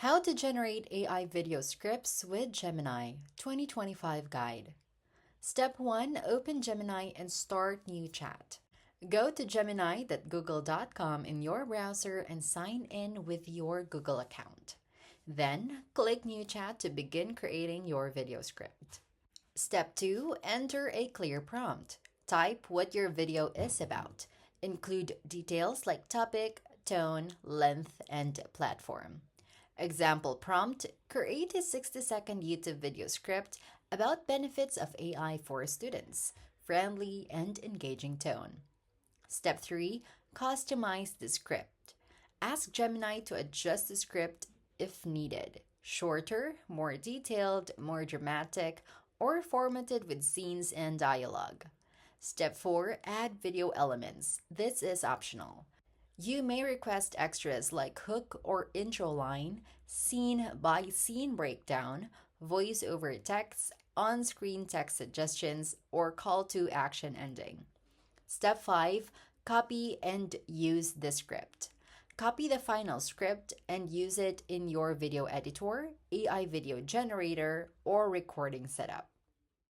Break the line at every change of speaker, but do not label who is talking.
How to Generate AI Video Scripts with Gemini 2025 Guide. Step 1. Open Gemini and start new chat. Go to gemini.google.com in your browser and sign in with your Google account. Then, click New Chat to begin creating your video script. Step 2. Enter a clear prompt. Type what your video is about. Include details like topic, tone, length, and platform. Example prompt: create a 60-second YouTube video script about benefits of AI for students, friendly and engaging tone. Step 3. Customize the script. Ask Gemini to adjust the script if needed: shorter, more detailed, more dramatic, or formatted with scenes and dialogue. Step 4. Add video elements. This is optional. You may request extras like hook or intro line, scene by scene breakdown, voice over text, on screen text suggestions, or call to action ending. Step 5. Copy and use the script. Copy the final script and use it in your video editor, AI video generator, or recording setup.